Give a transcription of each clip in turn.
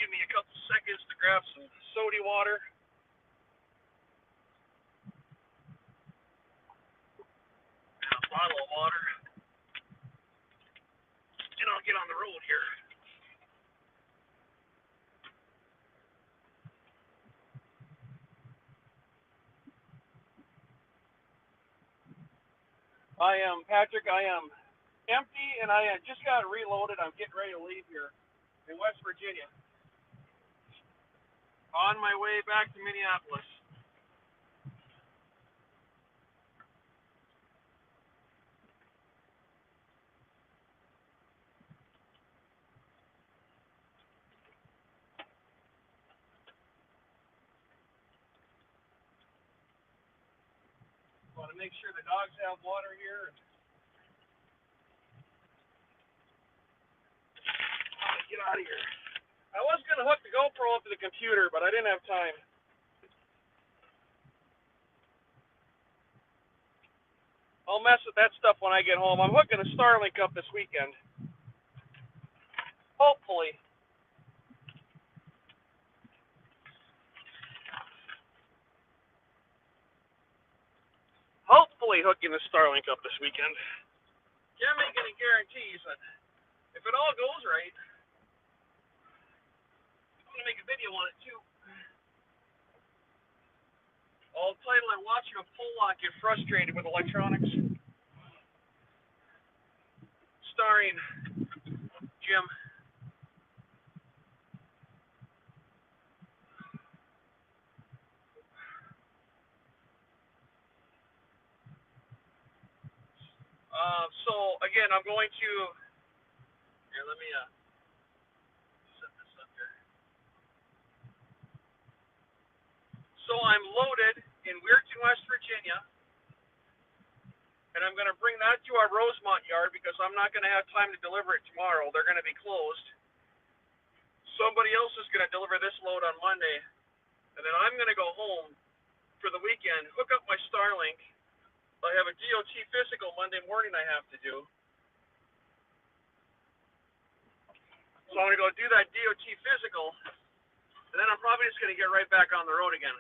give me a couple seconds to grab some soda water. And a bottle of water. And I'll get on the road here. I am Patrick. I am empty, and I just got reloaded. I'm getting ready to leave here in West Virginia. On my way back to Minneapolis. Want to make sure the dogs have water here. I'm gonna get out of here. I was gonna hook the GoPro up to the computer, but I didn't have time. I'll mess with that stuff when I get home. I'm hooking a Starlink up this weekend. Hopefully. Hooking the Starlink up this weekend. Can't make any guarantees, but if it all goes right, I'm gonna make a video on it too. I'll title it "Watching a Pull Lock Get Frustrated with Electronics," starring Jim. So again, I'm going to here. Let me set this up here. So I'm loaded in Weirton, West Virginia, and I'm going to bring that to our Rosemont yard because I'm not going to have time to deliver it tomorrow. They're going to be closed. Somebody else is going to deliver this load on Monday, and then I'm going to go home for the weekend, hook up my Starlink. I have a DOT physical Monday morning I have to do. So I'm going to go do that DOT physical, and then I'm probably just going to get right back on the road again.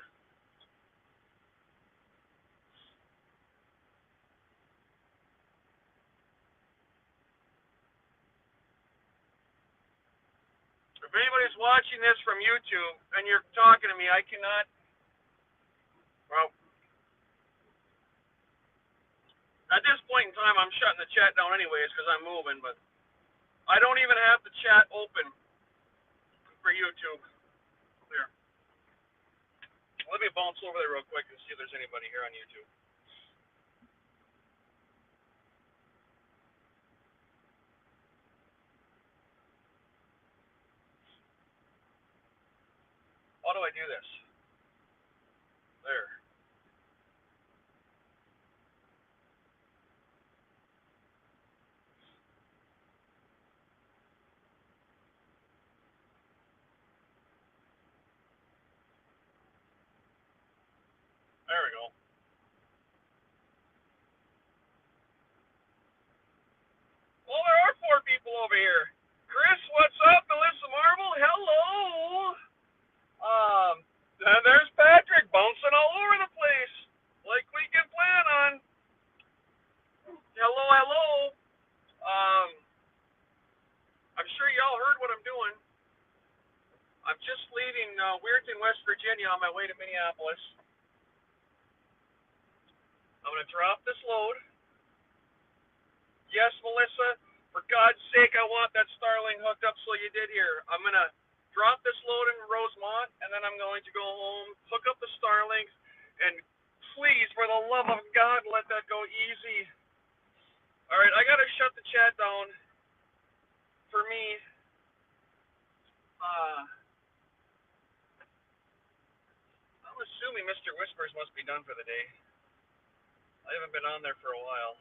If anybody's watching this from YouTube and you're talking to me, I cannot, well, at this point in time, I'm shutting the chat down anyways because I'm moving, but I don't even have the chat open for YouTube. There. Let me bounce over there real quick and see if there's anybody here on YouTube. How do I do this? There. There we go. Well, there are 4 people over here. Chris, what's up? Melissa Marble, hello. And there's Patrick bouncing all over the place, like we can plan on. Hello, hello. I'm sure y'all heard what I'm doing. I'm just leaving Weirton, West Virginia on my way to Minneapolis. I'm going to drop this load. Yes, Melissa, for God's sake, I want that Starlink hooked up so you did here. I'm going to drop this load in Rosemont, and then I'm going to go home, hook up the Starlink, and please, for the love of God, let that go easy. All right, I got to shut the chat down for me. I'm assuming Mr. Whispers must be done for the day. I haven't been on there for a while.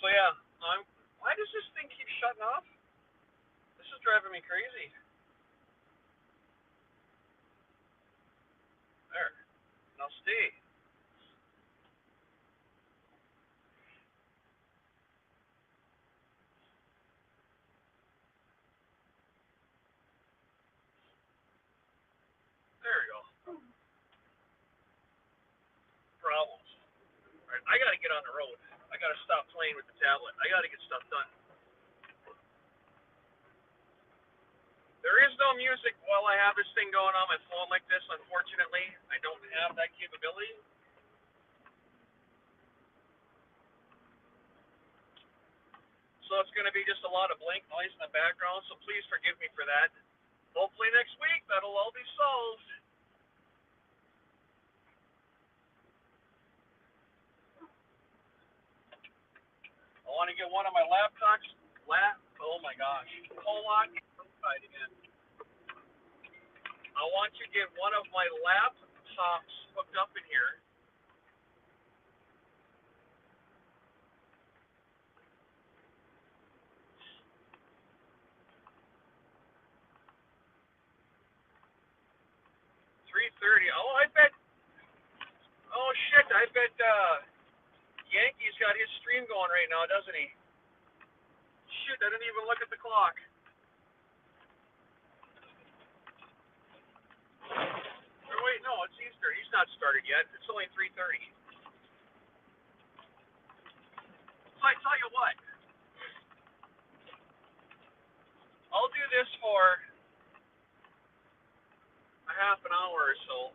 So yeah, why does this thing keep shutting off? This is driving me crazy. There. Now stay. I got to get on the road. I got to stop playing with the tablet. I got to get stuff done. There is no music while I have this thing going on my phone like this, unfortunately. I don't have that capability. So it's going to be just a lot of blank noise in the background, so please forgive me for that. Hopefully next week that'll all be solved. I want to get one of my laptops. Oh my gosh. Pull lock inside again. I want to get one of my laptops hooked up in here. $3:30. Oh, I bet. Oh shit! I bet Yankee's got his stream going right now, doesn't he? Shoot! I didn't even look at the clock. Or wait, no, it's Easter. He's not started yet. It's only 3:30. So I tell you what, I'll do this for a half an hour or so.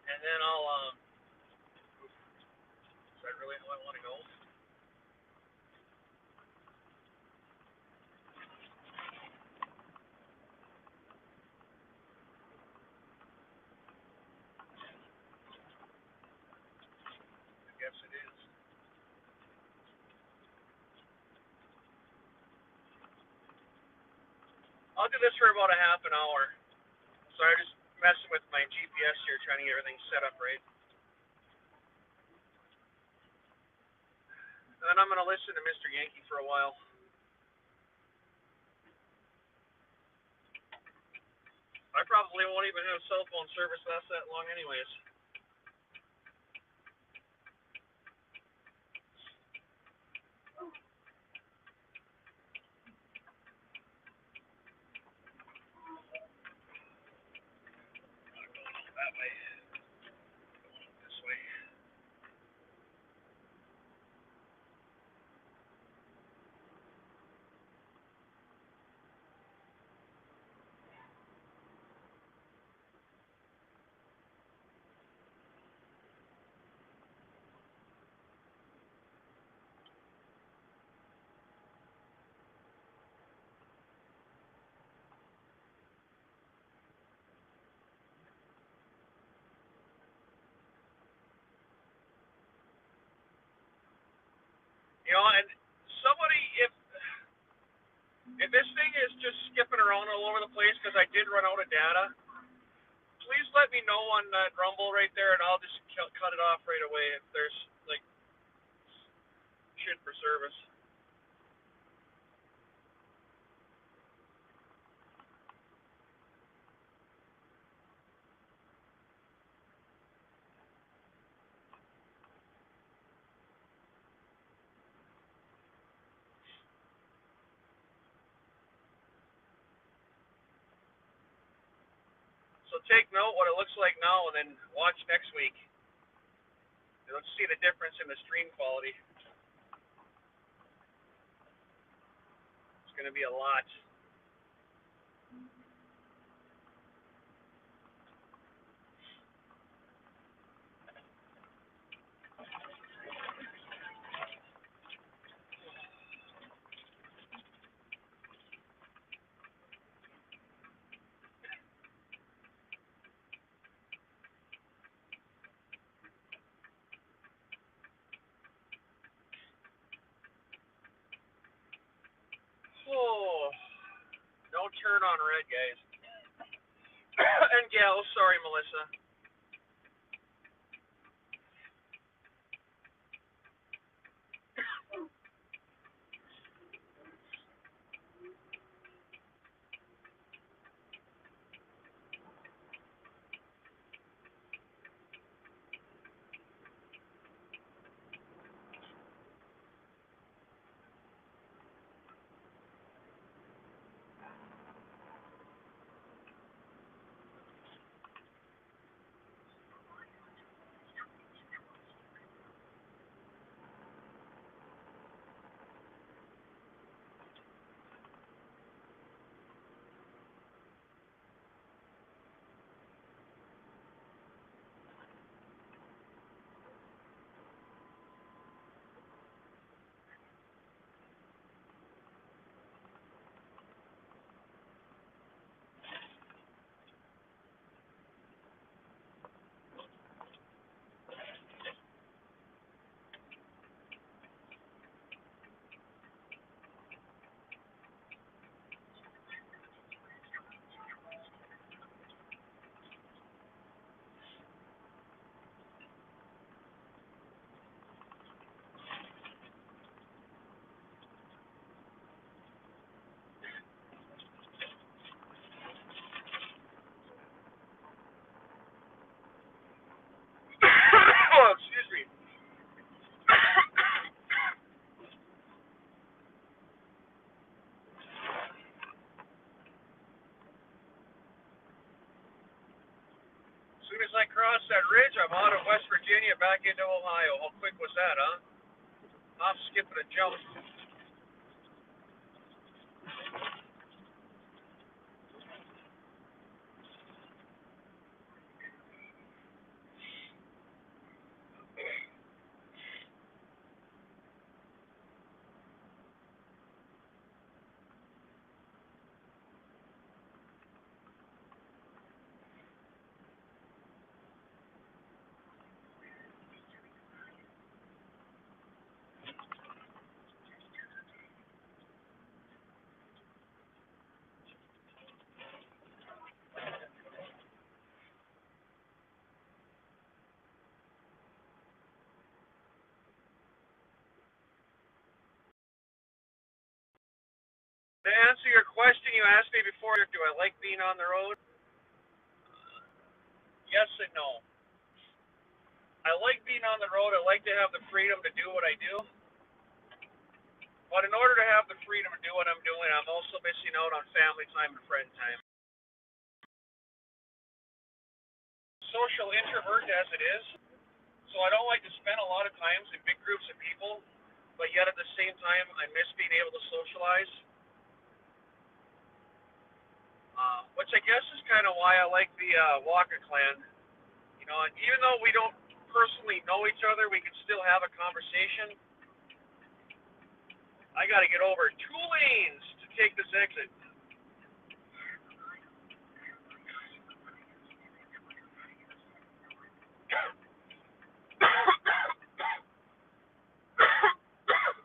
And then is that really how I want to go? I guess it is. I'll do this for about a half an hour. So I'm just messing with my GPS here, trying to get everything set up right. And then I'm going to listen to Mr. Yankee for a while. I probably won't even have cell phone service last that long anyways. That way. This way. You know, and somebody, if this thing is just skipping around all over the place because I did run out of data, please let me know on that Rumble right there, and I'll just cut it off right away if there's like shit for service. So take note what it looks like now, and then watch next week. Let's see the difference in the stream quality. It's going to be a lot. Oh, don't turn on red, guys. And gals, sorry, Melissa. that ridge, I'm out of West Virginia back into Ohio. How quick was that, huh? I'm skipping a jump. To answer your question, you asked me before, do I like being on the road? Yes and no. I like being on the road. I like to have the freedom to do what I do. But in order to have the freedom to do what I'm doing, I'm also missing out on family time and friend time. Social introvert as it is, so I don't like to spend a lot of times in big groups of people, but yet at the same time, I miss being able to socialize. Which I guess is kind of why I like the Walker Clan. You know, and even though we don't personally know each other, we can still have a conversation. I got to get over 2 lanes to take this exit.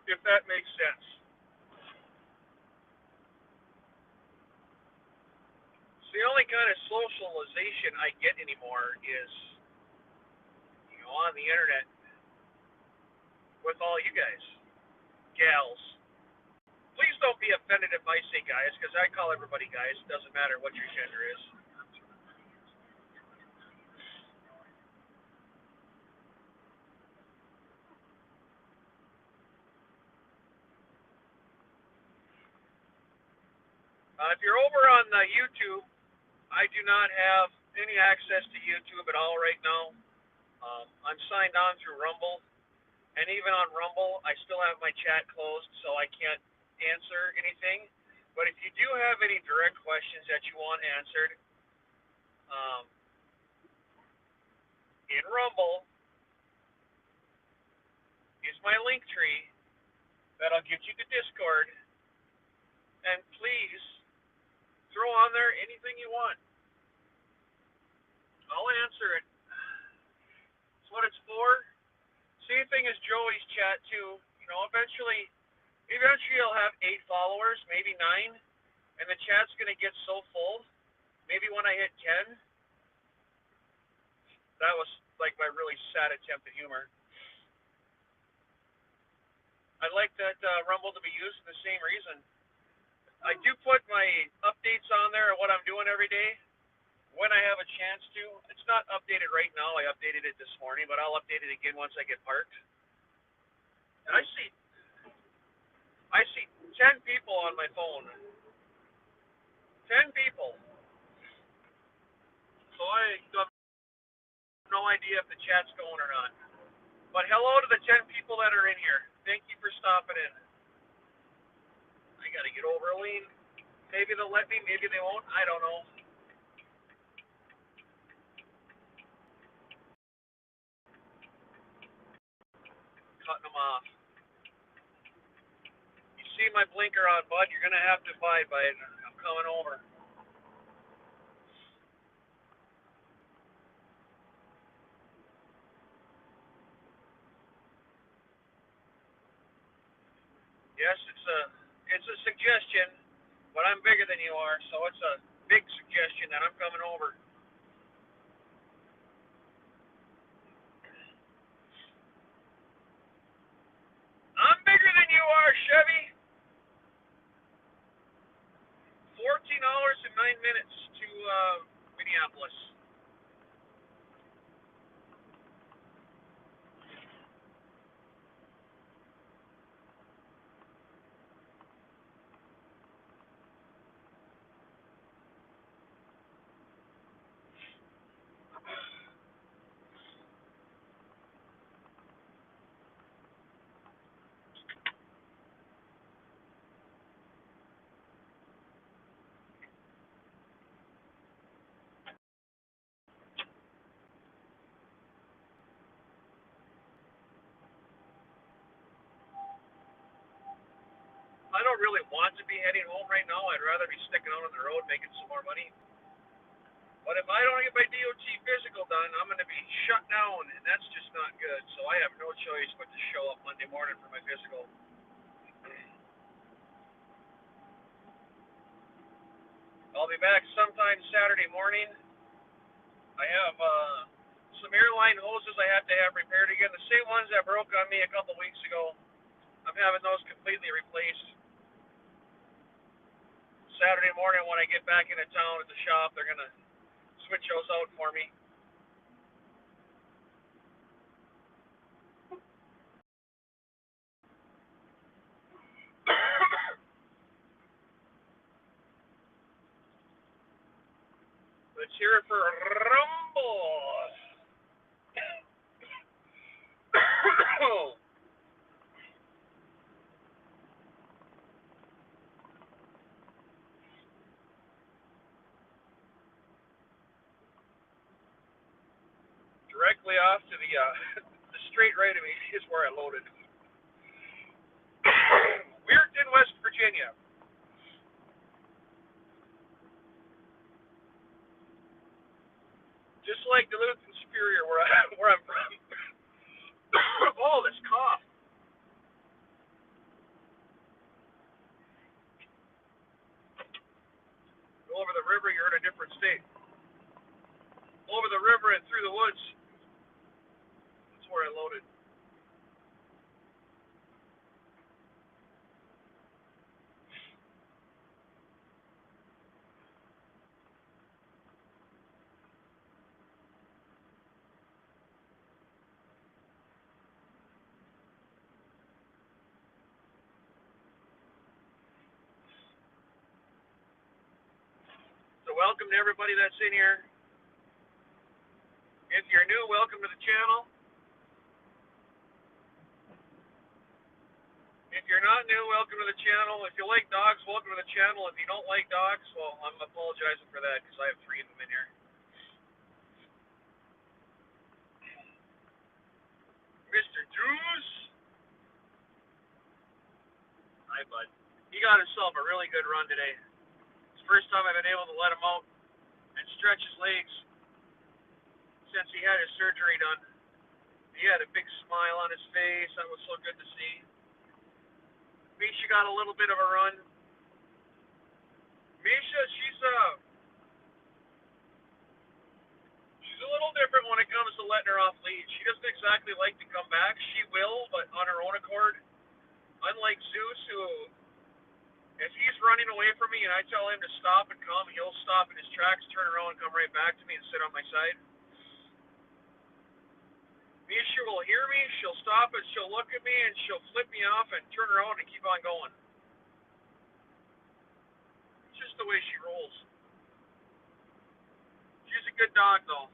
If that makes sense. So the only kind of socialization I get anymore is, on the internet with all you guys, gals. Please don't be offended if I say guys, because I call everybody guys. It doesn't matter what your gender is. If you're over on YouTube, I do not have any access to YouTube at all right now. I'm signed on through Rumble, and even on Rumble, I still have my chat closed, so I can't answer anything. But if you do have any direct questions that you want answered, um, in Rumble is my link tree that'll get you to Discord, and please throw on there anything you want. I'll answer it. That's what it's for. Same thing as Joey's chat too. Eventually I'll have 8 followers, maybe 9, and the chat's gonna get so full. Maybe when I hit 10, that was like my really sad attempt at humor. I'd like that Rumble to be used for the same reason. I do put my updates on there of what I'm doing every day when I have a chance to. It's not updated right now. I updated it this morning, but I'll update it again once I get parked. And I see 10 people on my phone. 10 people. So I have no idea if the chat's going or not. But hello to the 10 people that are in here. Thank you for stopping in. I gotta get over a lane. Maybe they'll let me, maybe they won't. I don't know. Cutting them off. You see my blinker on, bud. You're gonna have to abide by it. I'm coming over. Yes, it's a suggestion, but I'm bigger than you are, so it's a big suggestion that I'm coming over. I'm bigger than you are, Chevy. 14 hours and 9 minutes to Minneapolis. heading home right now. I'd rather be sticking out on the road making some more money. But if I don't get my DOT physical done, I'm going to be shut down, and that's just not good. So I have no choice but to show up Monday morning for my physical. I'll be back sometime Saturday morning. I have some airline hoses I have to have repaired again. The same ones that broke on me a couple weeks ago. I'm having those completely replaced. Saturday morning when I get back into town at the shop, they're going to switch those out for me. Let's hear it for Rumble. Directly off to the straight right of me is where I loaded. Weirton, West Virginia. Just like Duluth and Superior, where I'm from. Oh, this cough. Go over the river, you're in a different state. Over the river and through the woods. That's where I loaded. So welcome to everybody that's in here. If you're new, welcome to the channel. If you're not new, welcome to the channel. If you like dogs, welcome to the channel. If you don't like dogs, well, I'm apologizing for that because I have 3 of them in here. Mr. Drews. Hi, bud. He got himself a really good run today. It's the first time I've been able to let him out and stretch his legs since he had his surgery done. He had a big smile on his face. That was so good to see. Misha got a little bit of a run. Misha, she's a little different when it comes to letting her off lead. She doesn't exactly like to come back. She will, but on her own accord. Unlike Zeus, who, if he's running away from me and I tell him to stop and come, he'll stop in his tracks, turn around, and come right back to me and sit on my side. Misha will hear me, she'll stop and she'll look at me and she'll flip me off and turn around and keep on going. It's just the way she rolls. She's a good dog, though.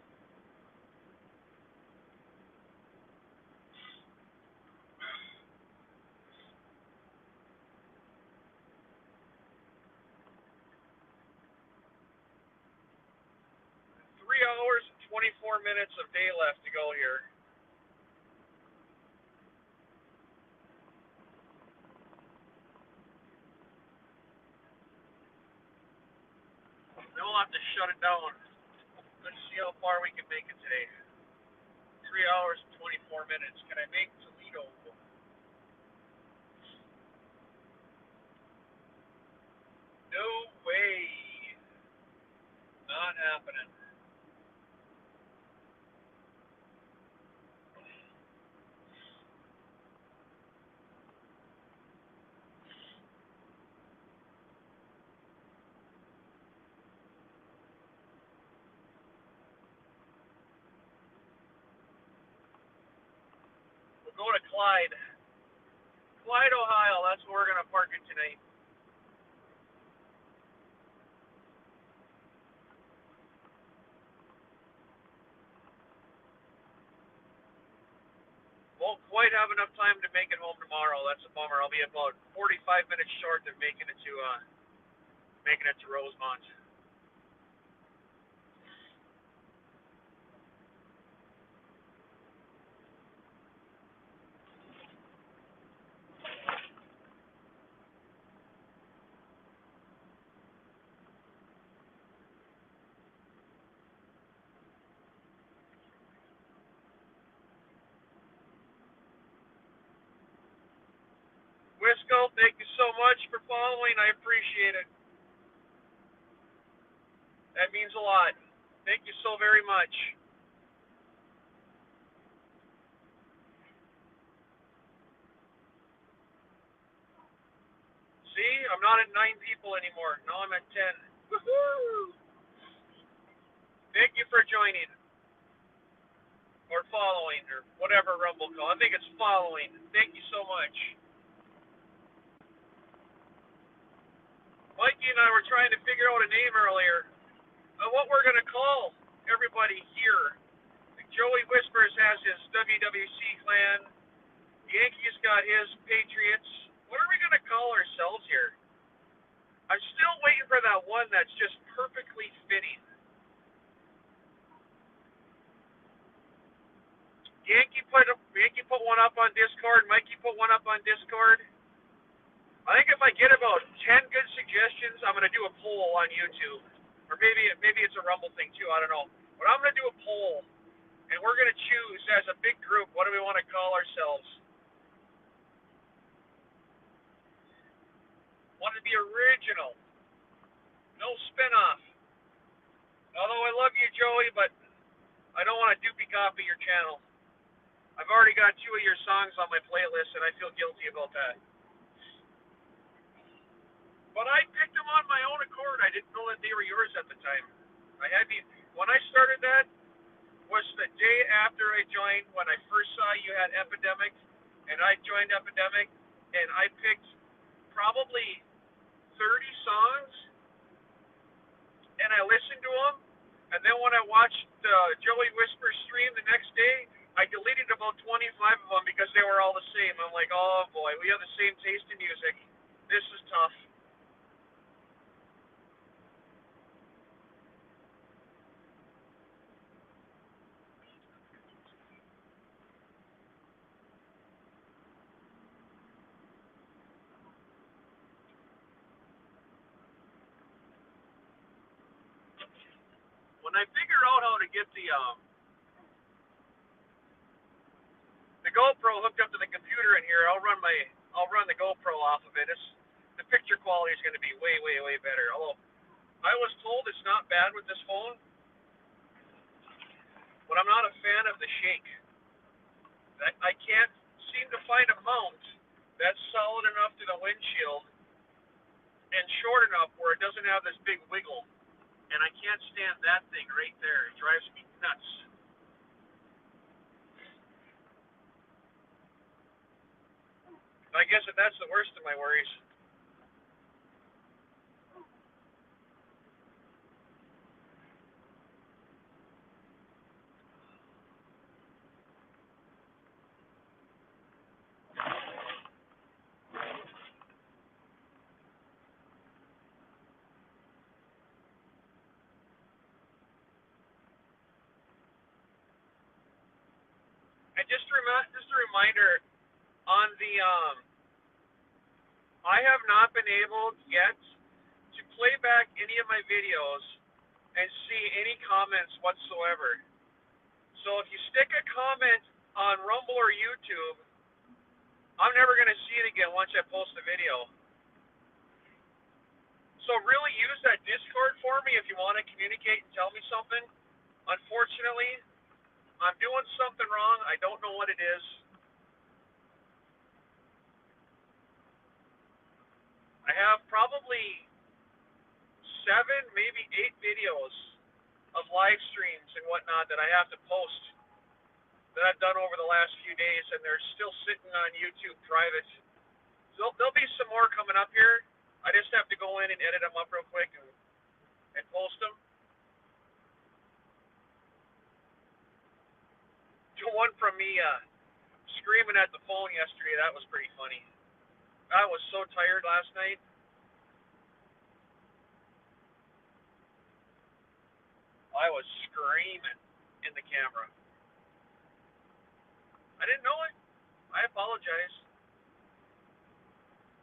Hours and 24 minutes of day left to go here. Then we'll have to shut it down. Let's see how far we can make it today. 3 hours and 24 minutes. Can I make Toledo? No way. Not happening. We'll go to Clyde. Clyde, Ohio. That's where we're going to park it tonight. Won't quite have enough time to make it home tomorrow. That's a bummer. I'll be about 45 minutes short of making it to Rosemont. Well, thank you so much for following. I appreciate it. That means a lot. Thank you so very much. See, I'm not at 9 people anymore. Now I'm at 10. Woohoo! Thank you for joining or following or whatever Rumble call. I think it's following. Thank you so much. Mikey and I were trying to figure out a name earlier. What we're going to call everybody here. Joey Whispers has his WWC clan. Yankee's got his Patriots. What are we going to call ourselves here? I'm still waiting for that one that's just perfectly fitting. Yankee put one up on Discord. Mikey put one up on Discord. I think if I get about 10 good suggestions, I'm going to do a poll on YouTube. Or maybe it's a Rumble thing too, I don't know. But I'm going to do a poll, and we're going to choose as a big group, what do we want to call ourselves? Want to be original. No spin-off. Although I love you, Joey, but I don't want to duplicate copy your channel. I've already got 2 of your songs on my playlist, and I feel guilty about that. But I picked them on my own accord. I didn't know that they were yours at the time. When I started that was the day after I joined, when I first saw you had Epidemic, and I joined Epidemic, and I picked probably 30 songs, and I listened to them, and then when I watched Joey Whisper stream the next day, I deleted about 25 of them because they were all the same. I'm like, oh boy, we have the same taste in music. This is tough. When I figure out how to get the GoPro hooked up to the computer in here, I'll run the GoPro off of it. The picture quality is going to be way, way, way better. Although I was told it's not bad with this phone, but I'm not a fan of the shake. I can't seem to find a mount that's solid enough to the windshield and short enough where it doesn't have this big wiggle. And I can't stand that thing right there. It drives me nuts. I guess that that's the worst of my worries. And just a reminder on the I have not been able yet to play back any of my videos and see any comments whatsoever. So if you stick a comment on Rumble or YouTube, I'm never going to see it again once I post the video. So really use that Discord for me if you want to communicate and tell me something. Unfortunately, I'm doing something wrong. I don't know what it is. I have probably 7, maybe 8 videos of live streams and whatnot that I have to post that I've done over the last few days, and they're still sitting on YouTube private. So there'll be some more coming up here. I just have to go in and edit them up real quick and post them. The one from me screaming at the phone yesterday, that was pretty funny. I was so tired last night. I was screaming in the camera. I didn't know it. I apologize.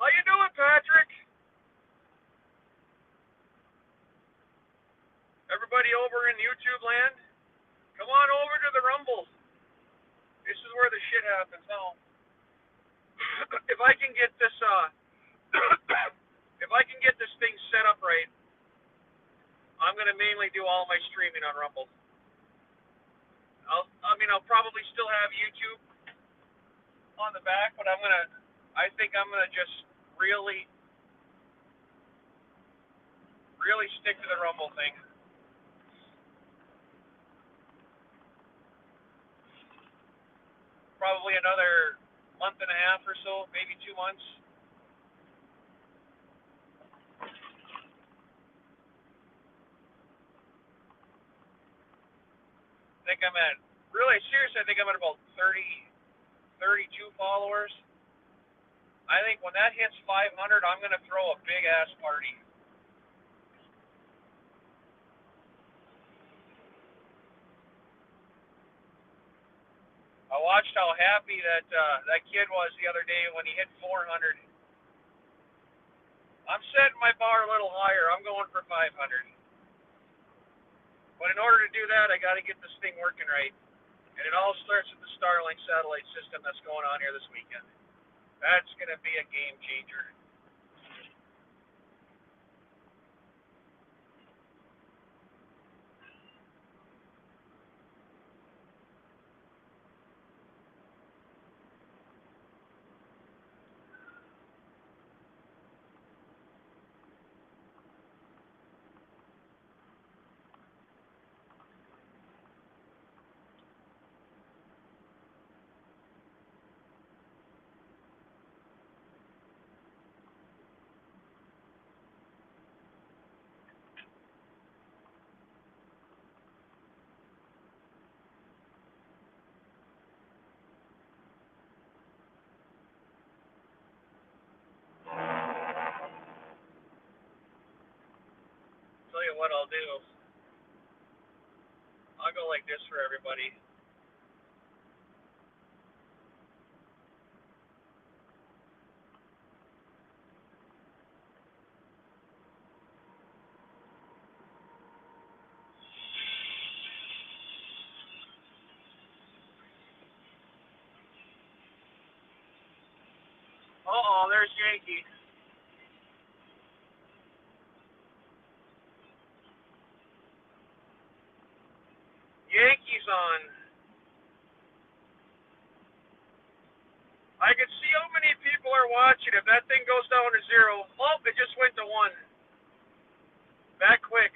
How you doing, Patrick? Everybody over in YouTube land, come on over to the Rumble. This is where the shit happens now. If I can get this mainly do all my streaming on Rumble. I'll probably still have YouTube on the back, but I think I'm gonna just really, really stick to the Rumble thing. Probably another month and a half or so, maybe 2 months. I think I'm at, really seriously, I think I'm at about 30, 32 followers. I think when that hits 500, I'm going to throw a big ass party. I watched how happy that kid was the other day when he hit 400. I'm setting my bar a little higher. I'm going for 500. But in order to do that, I got to get this thing working right. And it all starts with the Starlink satellite system that's going on here this weekend. That's going to be a game changer. Tell you what I'll do. I'll go like this for everybody. Uh-oh, there's Yankee. Yankees on. I can see how many people are watching. If that thing goes down to 0, oh, it just went to 1. That quick.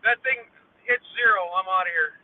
That thing hits 0, I'm out of here.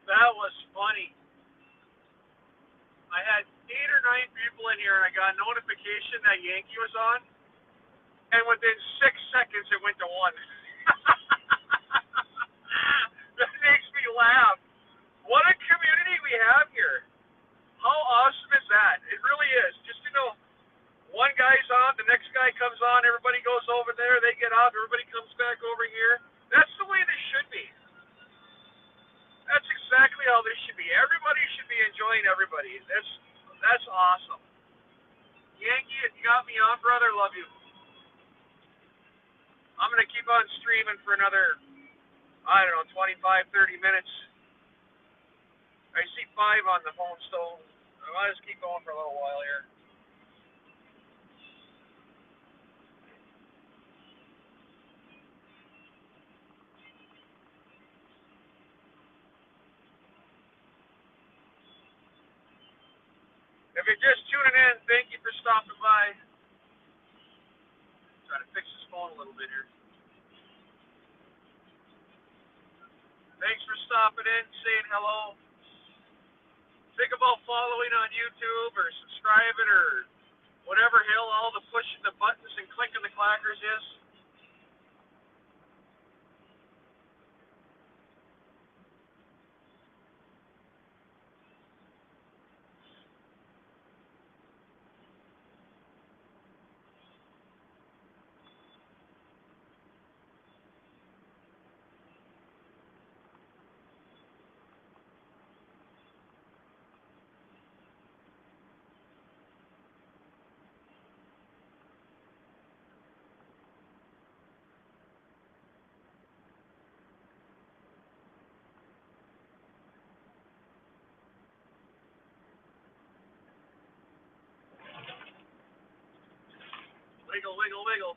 That was funny. I had 8 or 9 people in here, and I got a notification that Yankee was on, and within 6 seconds, it went to 1. That makes me laugh. What a community we have here. How awesome is that? It really is. Just to know, one guy's on, the next guy comes on, everybody goes over there, they get off, everybody comes back over here. That's the way this should be. That's exactly how this should be. Everybody should be enjoying everybody. That's awesome. Yankee, you got me on, brother. Love you. I'm going to keep on streaming for another, 25, 30 minutes. I see 5 on the phone, so I might just keep going for a little while here. you're just tuning in, thank you for stopping by. Trying to fix this phone a little bit here. Thanks for stopping in, saying hello. Think about following on YouTube or subscribing or whatever hell all the pushing the buttons and clicking the clackers is. Wiggle, wiggle, wiggle.